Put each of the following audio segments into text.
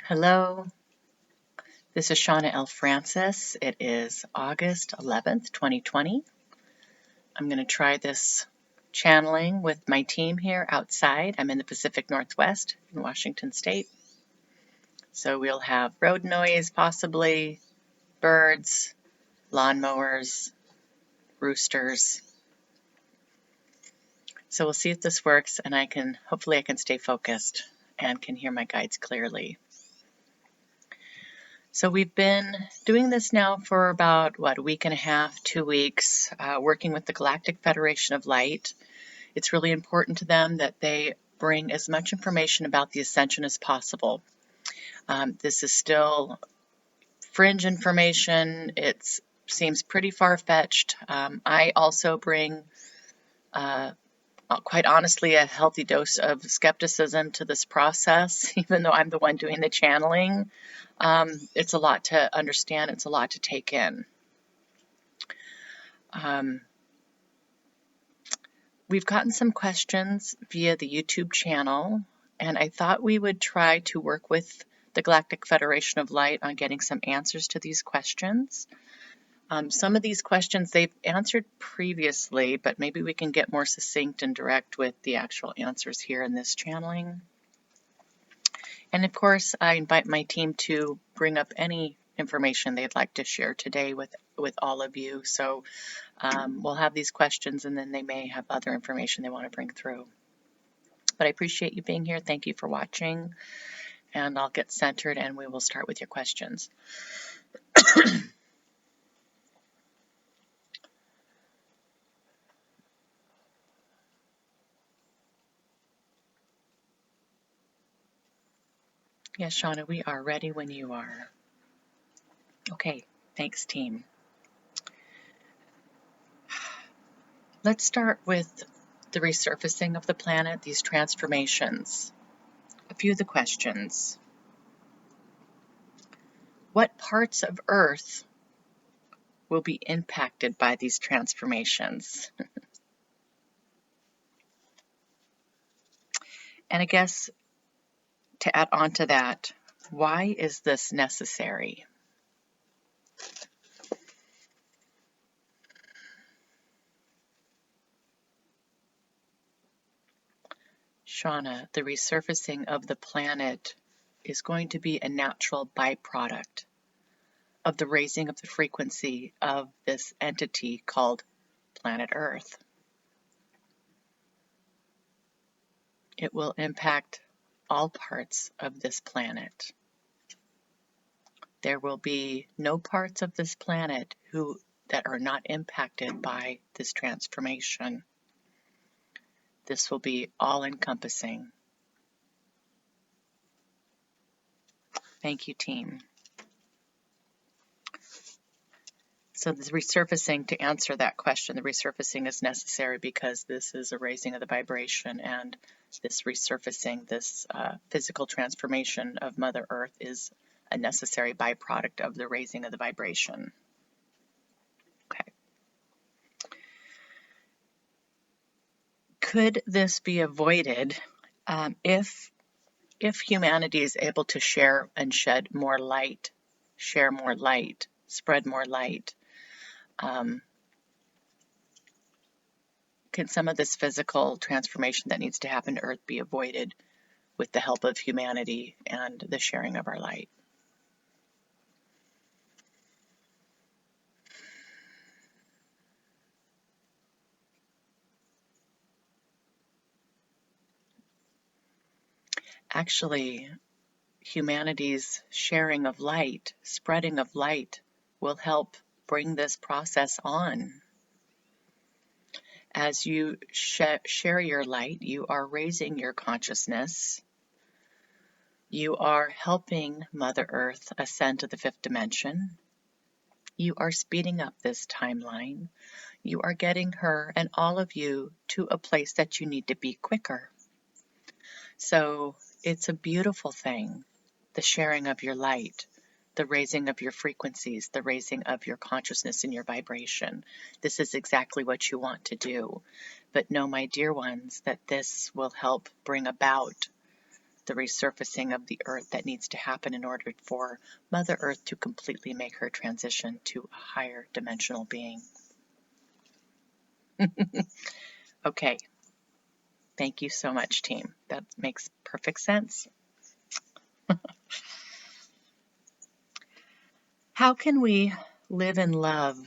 Hello, this is Shawna L. Francis. It is August 11th, 2020. I'm going to try this channeling with my team here outside. I'm in the Pacific Northwest in Washington State. So we'll have road noise, possibly, birds, lawnmowers, roosters. So we'll see if this works, and hopefully I can stay focused and can hear my guides clearly. So we've been doing this now for about, a week and a half, 2 weeks, working with the Galactic Federation of Light. It's really important to them that they bring as much information about the Ascension as possible. This is still fringe information. It seems pretty far-fetched. I also bring, quite honestly, a healthy dose of skepticism to this process, even though I'm the one doing the channeling. It's a lot to understand. It's a lot to take in. We've gotten some questions via the YouTube channel, and I thought we would try to work with the Galactic Federation of Light on getting some answers to these questions. Some of these questions they've answered previously, but maybe we can get more succinct and direct with the actual answers here in this channeling. And of course, I invite my team to bring up any information they'd like to share today with all of you. So we'll have these questions, and then they may have other information they want to bring through. But I appreciate you being here. Thank you for watching. And I'll get centered, and we will start with your questions. Yes, Shawna, we are ready when you are. Okay, thanks, team. Let's start with the resurfacing of the planet, these transformations. A few of the questions. What parts of Earth will be impacted by these transformations? And I guess to add on to that, why is this necessary? Shawna, the resurfacing of the planet is going to be a natural byproduct of the raising of the frequency of this entity called planet Earth. It will impact all parts of this planet. There will be no parts of this planet that are not impacted by this transformation. This will be all-encompassing. Thank you, team. So the resurfacing, to answer that question, the resurfacing is necessary because this is a raising of the vibration, and this resurfacing, this physical transformation of Mother Earth is a necessary byproduct of the raising of the vibration. Okay. Could this be avoided if humanity is able to share and shed more light, share more light, spread more light? Can some of this physical transformation that needs to happen to Earth be avoided with the help of humanity and the sharing of our light? Actually, humanity's sharing of light, spreading of light, will help bring this process on. As you share your light, you are raising your consciousness. You are helping Mother Earth ascend to the 5th dimension. You are speeding up this timeline. You are getting her and all of you to a place that you need to be quicker. So it's a beautiful thing, the sharing of your light, the raising of your frequencies, the raising of your consciousness and your vibration. This is exactly what you want to do. But know, my dear ones, that this will help bring about the resurfacing of the earth that needs to happen in order for Mother Earth to completely make her transition to a higher dimensional being. Okay. Thank you so much, team. That makes perfect sense. How can we live in love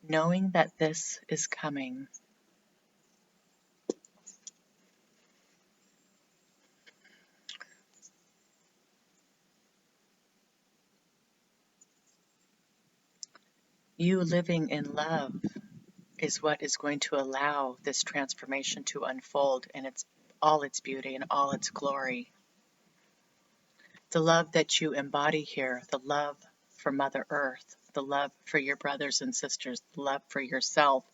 knowing that this is coming? You living in love is what is going to allow this transformation to unfold in all its beauty and all its glory. The love that you embody here, the love for Mother Earth, the love for your brothers and sisters, the love for yourself,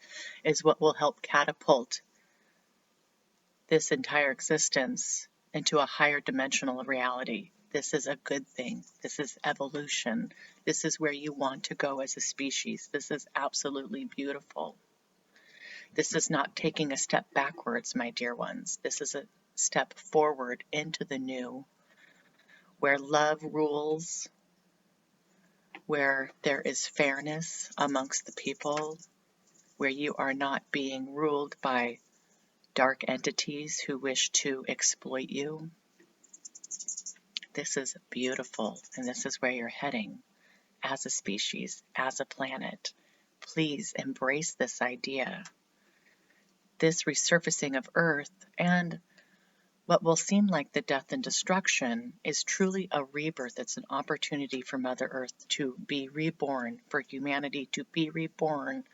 is what will help catapult this entire existence into a higher dimensional reality. This is a good thing. This is evolution. This is where you want to go as a species. This is absolutely beautiful. This is not taking a step backwards, my dear ones. This is a step forward into the new, where love rules, where there is fairness amongst the people, where you are not being ruled by dark entities who wish to exploit you. This is beautiful, and this is where you're heading as a species, as a planet. Please embrace this idea. This resurfacing of Earth and what will seem like the death and destruction is truly a rebirth. It's an opportunity for Mother Earth to be reborn, for humanity to be reborn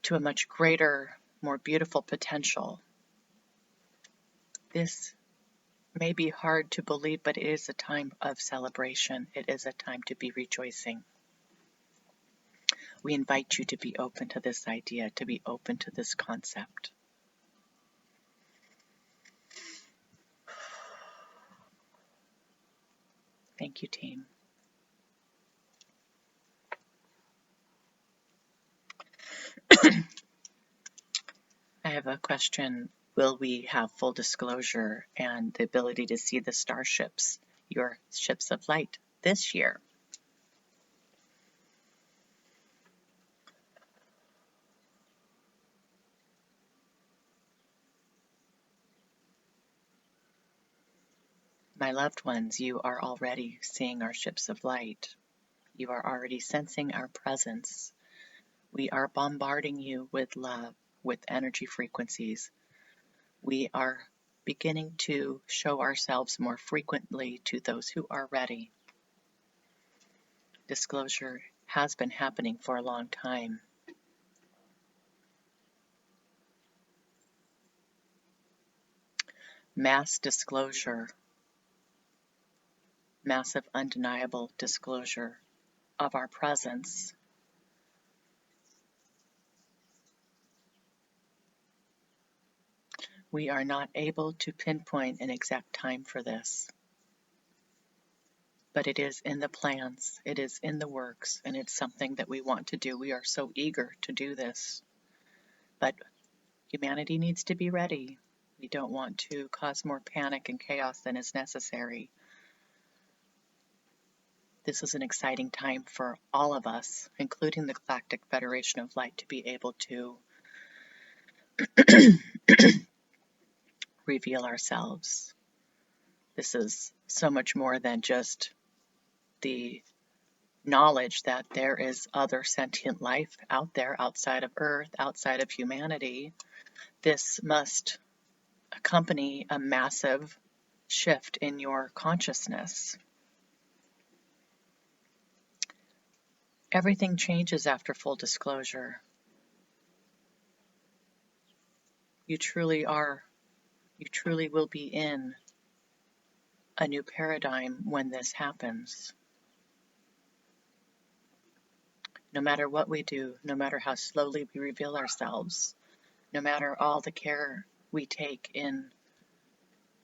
to a much greater, more beautiful potential. This may be hard to believe, but it is a time of celebration. It is a time to be rejoicing. We invite you to be open to this idea, to be open to this concept. Thank you, team. I have a question. Will we have full disclosure and the ability to see the starships, your ships of light, this year? My loved ones, you are already seeing our ships of light. You are already sensing our presence. We are bombarding you with love, with energy frequencies. We are beginning to show ourselves more frequently to those who are ready. Disclosure has been happening for a long time. Mass disclosure, massive undeniable disclosure of our presence. We are not able to pinpoint an exact time for this, but it is in the plans, it is in the works, and it's something that we want to do. We are so eager to do this, but humanity needs to be ready. We don't want to cause more panic and chaos than is necessary. This is an exciting time for all of us, including the Galactic Federation of Light, to be able to reveal ourselves. This is so much more than just the knowledge that there is other sentient life out there outside of Earth, outside of humanity. This must accompany a massive shift in your consciousness. Everything changes after full disclosure. You truly will be in a new paradigm when this happens. No matter what we do, no matter how slowly we reveal ourselves, no matter all the care we take in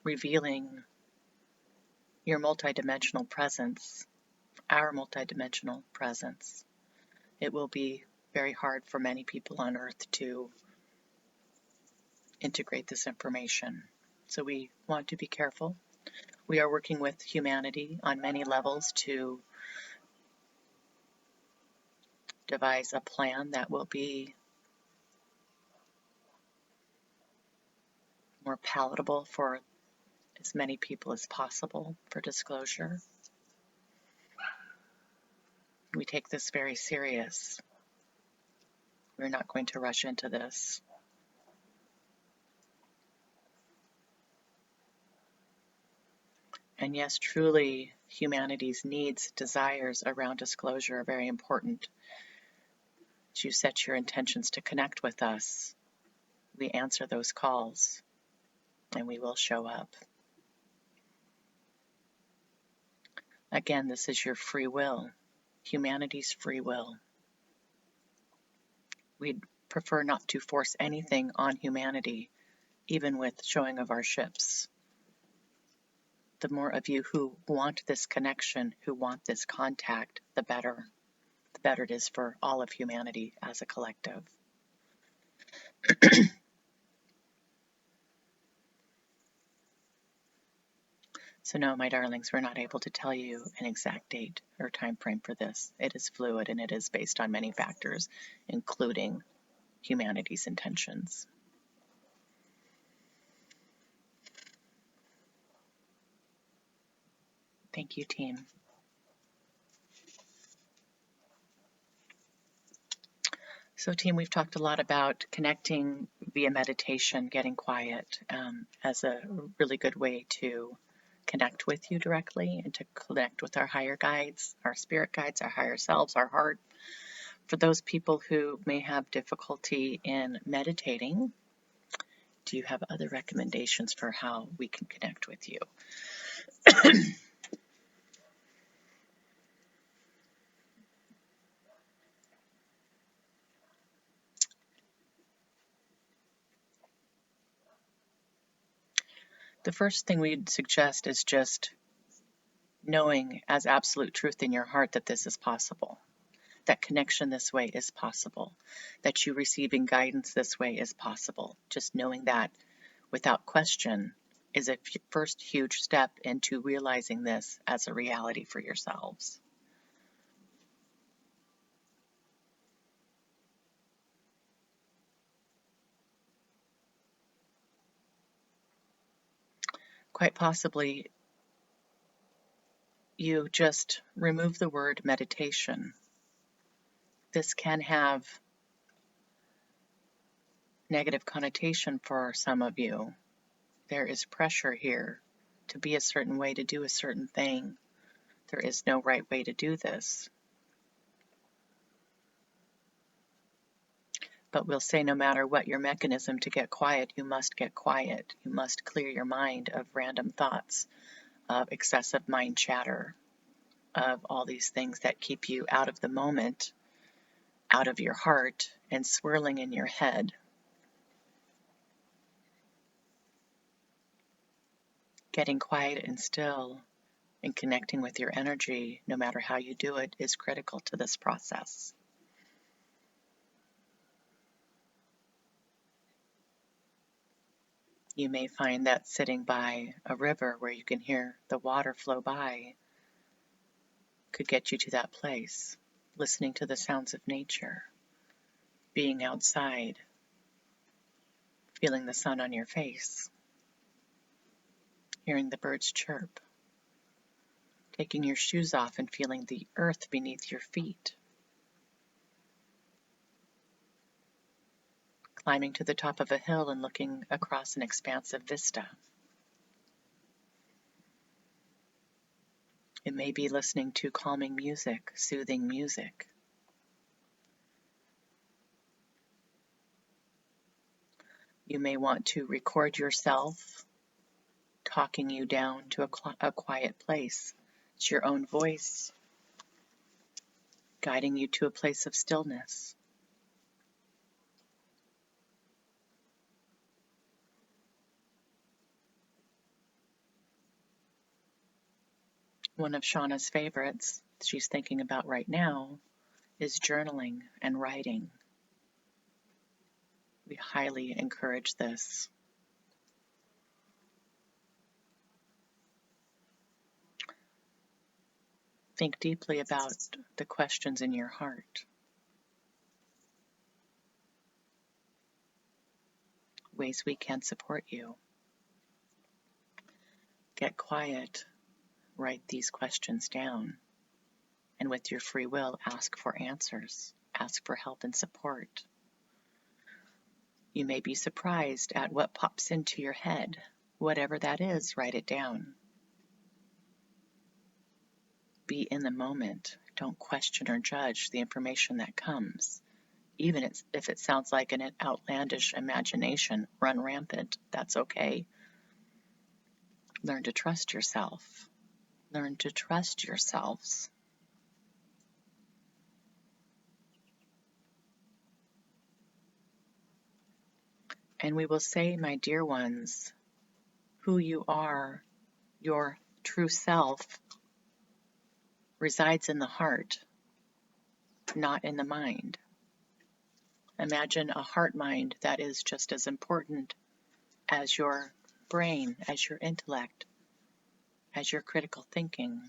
revealing your multidimensional presence, our multidimensional presence, it will be very hard for many people on Earth to integrate this information. So we want to be careful. We are working with humanity on many levels to devise a plan that will be more palatable for as many people as possible for disclosure. We take this very serious. We're not going to rush into this. And yes, truly, humanity's needs, desires around disclosure are very important. As you set your intentions to connect with us, we answer those calls, and we will show up. Again, this is your free will, humanity's free will. We'd prefer not to force anything on humanity, even with showing of our ships. The more of you who want this connection, who want this contact, the better. The better it is for all of humanity as a collective. So no, my darlings, we're not able to tell you an exact date or time frame for this. It is fluid and it is based on many factors, including humanity's intentions. Thank you, team. So, team, we've talked a lot about connecting via meditation, getting quiet as a really good way to connect with you directly and to connect with our higher guides, our spirit guides, our higher selves, our heart. For those people who may have difficulty in meditating, do you have other recommendations for how we can connect with you? The first thing we'd suggest is just knowing as absolute truth in your heart that this is possible, that connection this way is possible, that you receiving guidance this way is possible. Just knowing that without question is a first huge step into realizing this as a reality for yourselves. Quite possibly, you just remove the word meditation. This can have negative connotation for some of you. There is pressure here to be a certain way, to do a certain thing. There is no right way to do this. But we'll say no matter what your mechanism to get quiet, you must get quiet. You must clear your mind of random thoughts, of excessive mind chatter, of all these things that keep you out of the moment, out of your heart, and swirling in your head. Getting quiet and still and connecting with your energy, no matter how you do it, is critical to this process. You may find that sitting by a river where you can hear the water flow by could get you to that place, listening to the sounds of nature, being outside, feeling the sun on your face, hearing the birds chirp, taking your shoes off and feeling the earth beneath your feet, climbing to the top of a hill and looking across an expansive vista. It may be listening to calming music, soothing music. You may want to record yourself talking you down to a quiet place. It's your own voice guiding you to a place of stillness. One of Shawna's favorites, she's thinking about right now, is journaling and writing. We highly encourage this. Think deeply about the questions in your heart. Ways we can support you. Get quiet, write these questions down, and with your free will, ask for answers. Ask for help and support. You may be surprised at what pops into your head. Whatever that is, write it down. Be in the moment. Don't question or judge the information that comes. Even if it sounds like an outlandish imagination, run rampant. That's okay. Learn to trust yourself. Learn to trust yourselves. And we will say, my dear ones, who you are, your true self, resides in the heart, not in the mind. Imagine a heart mind that is just as important as your brain, as your intellect, as your critical thinking.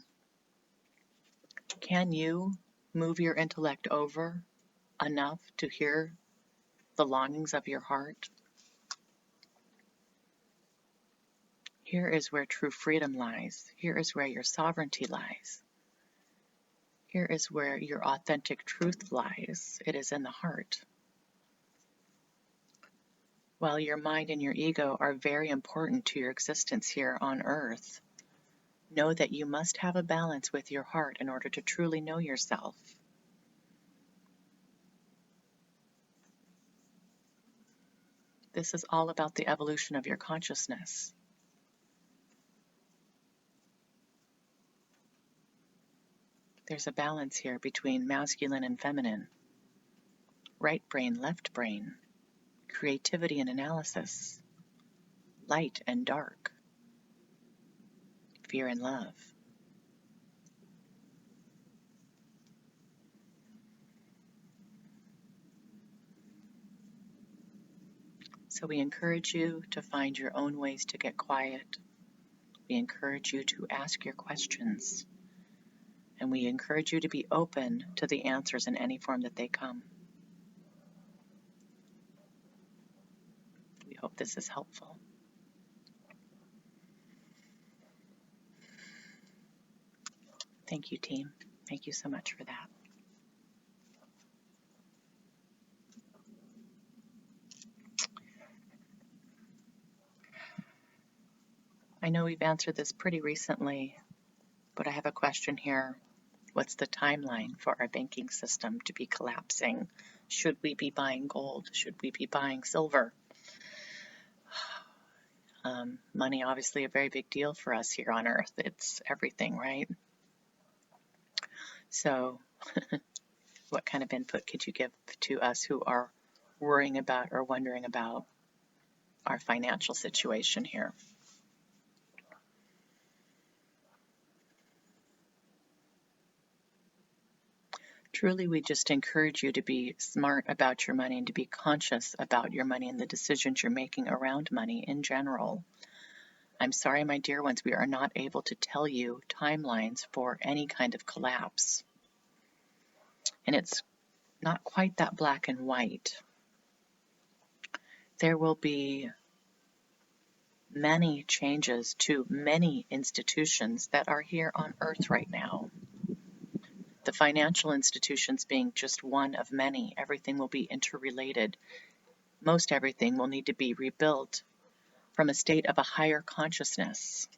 Can you move your intellect over enough to hear the longings of your heart? Here is where true freedom lies. Here is where your sovereignty lies. Here is where your authentic truth lies. It is in the heart. While your mind and your ego are very important to your existence here on earth, know that you must have a balance with your heart in order to truly know yourself. This is all about the evolution of your consciousness. There's a balance here between masculine and feminine, right brain, left brain, creativity and analysis, light and dark, fear and love. So we encourage you to find your own ways to get quiet. We encourage you to ask your questions. And we encourage you to be open to the answers in any form that they come. We hope this is helpful. Thank you, team. Thank you so much for that. I know we've answered this pretty recently, but I have a question here. What's the timeline for our banking system to be collapsing? Should we be buying gold? Should we be buying silver? Money, obviously, a very big deal for us here on Earth. It's everything, right? So, what kind of input could you give to us who are worrying about or wondering about our financial situation here? Truly, we just encourage you to be smart about your money and to be conscious about your money and the decisions you're making around money in general. I'm sorry, my dear ones, we are not able to tell you timelines for any kind of collapse. And it's not quite that black and white. There will be many changes to many institutions that are here on Earth right now. The financial institutions being just one of many. Everything will be interrelated. Most everything will need to be rebuilt from a state of a higher consciousness.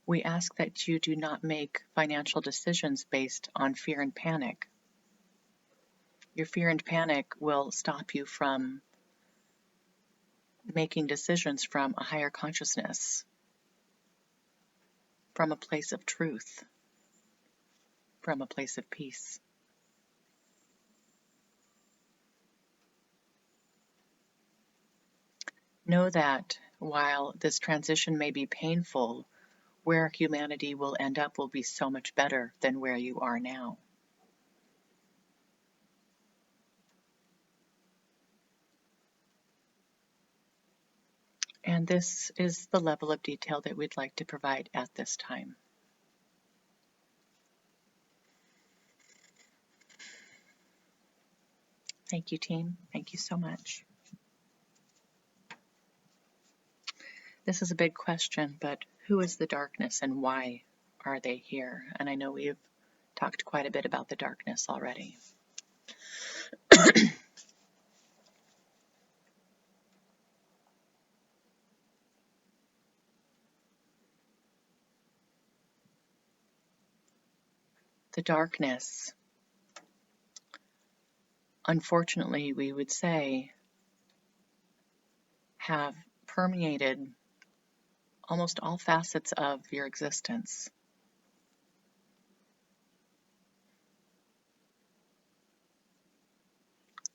We ask that you do not make financial decisions based on fear and panic. Your fear and panic will stop you from making decisions from a higher consciousness, from a place of truth, from a place of peace. Know that while this transition may be painful, where humanity will end up will be so much better than where you are now. And this is the level of detail that we'd like to provide at this time. Thank you, team. Thank you so much. This is a big question, but who is the darkness and why are they here? And I know we've talked quite a bit about the darkness already. The darkness, unfortunately, we would say, have permeated almost all facets of your existence.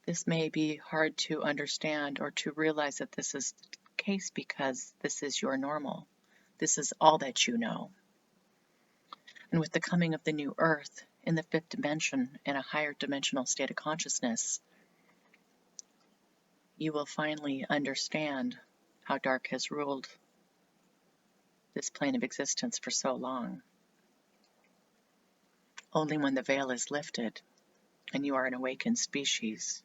This may be hard to understand or to realize that this is the case because this is your normal. This is all that you know. And with the coming of the new earth in the fifth dimension, in a higher dimensional state of consciousness, you will finally understand how dark has ruled this plane of existence for so long. Only when the veil is lifted and you are an awakened species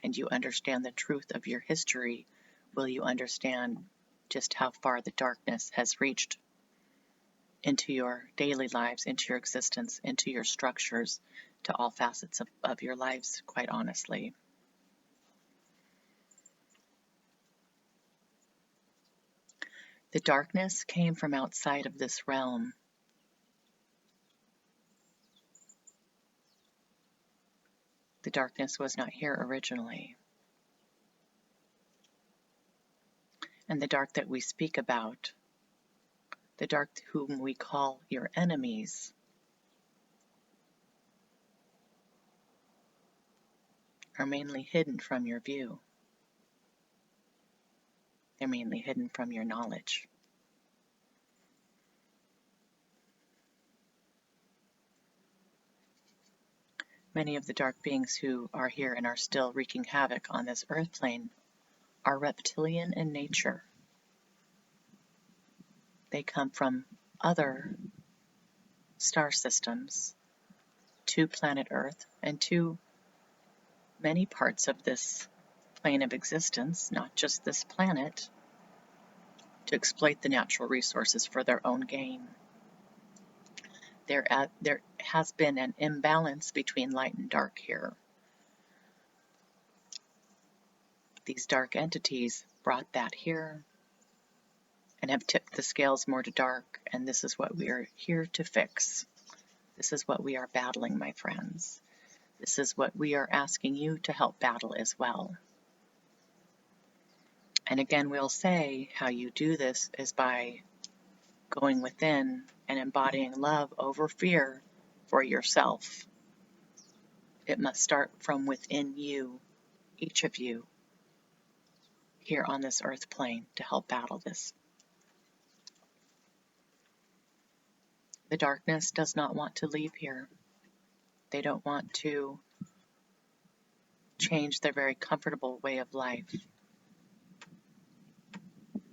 and you understand the truth of your history will you understand just how far the darkness has reached into your daily lives, into your existence, into your structures, to all facets of your lives, quite honestly. The darkness came from outside of this realm. The darkness was not here originally. And the dark that we speak about, the dark whom we call your enemies, are mainly hidden from your view. They're mainly hidden from your knowledge. Many of the dark beings who are here and are still wreaking havoc on this earth plane are reptilian in nature. They come from other star systems to planet Earth and to many parts of this plane of existence, not just this planet, to exploit the natural resources for their own gain. There has been an imbalance between light and dark here. These dark entities brought that here and have tipped the scales more to dark, and this is what we are here to fix. This is what we are battling, my friends. This is what we are asking you to help battle as well. And again, we'll say how you do this is by going within and embodying love over fear for yourself. It must start from within you, each of you, here on this earth plane to help battle this. The darkness does not want to leave here. They don't want to change their very comfortable way of life.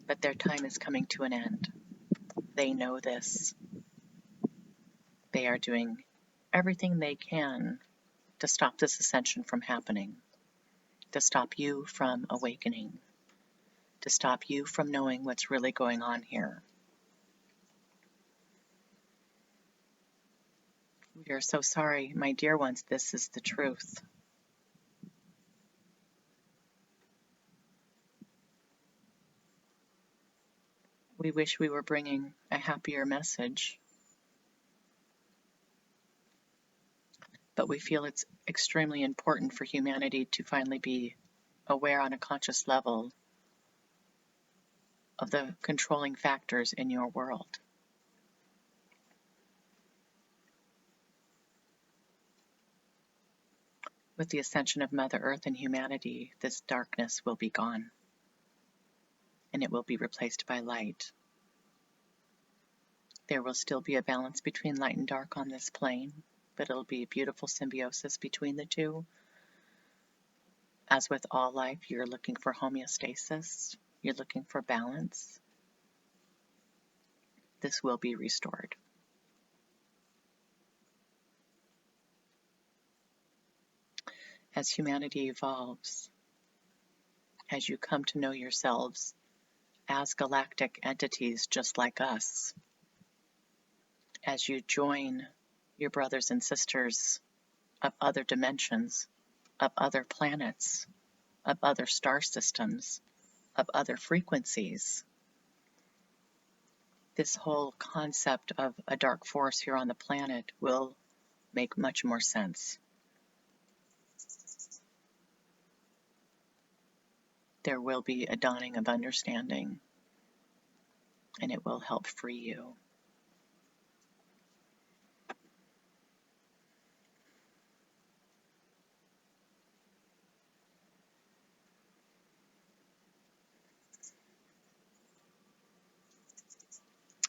But their time is coming to an end. They know this. They are doing everything they can to stop this ascension from happening, to stop you from awakening, to stop you from knowing what's really going on here. We are so sorry, my dear ones, this is the truth. We wish we were bringing a happier message, but we feel it's extremely important for humanity to finally be aware on a conscious level of the controlling factors in your world. With the ascension of Mother Earth and humanity, this darkness will be gone, and it will be replaced by light. There will still be a balance between light and dark on this plane, but it'll be a beautiful symbiosis between the two. As with all life, you're looking for homeostasis. you're looking for balance, this will be restored. As humanity evolves, as you come to know yourselves as galactic entities just like us, as you join your brothers and sisters of other dimensions, of other planets, of other star systems, of other frequencies, this whole concept of a dark force here on the planet will make much more sense. There will be a dawning of understanding, and it will help free you.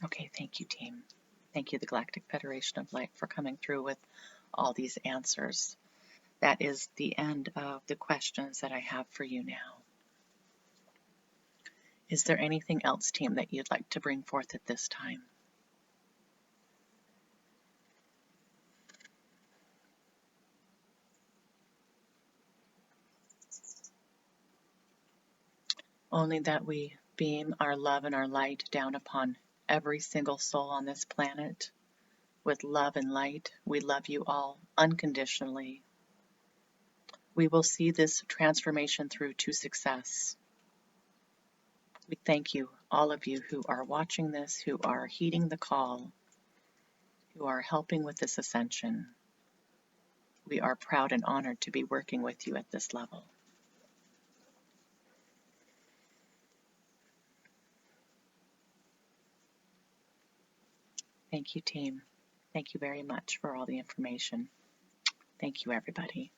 Okay, thank you, team. Thank you, the Galactic Federation of Light, for coming through with all these answers. That is the end of the questions that I have for you now. Is there anything else, team, that you'd like to bring forth at this time? Only that we beam our love and our light down upon every single soul on this planet. With love and light, we love you all unconditionally. We will see this transformation through to success. We thank you, all of you who are watching this, who are heeding the call, who are helping with this ascension. We are proud and honored to be working with you at this level. Thank you, team. Thank you very much for all the information. Thank you, everybody.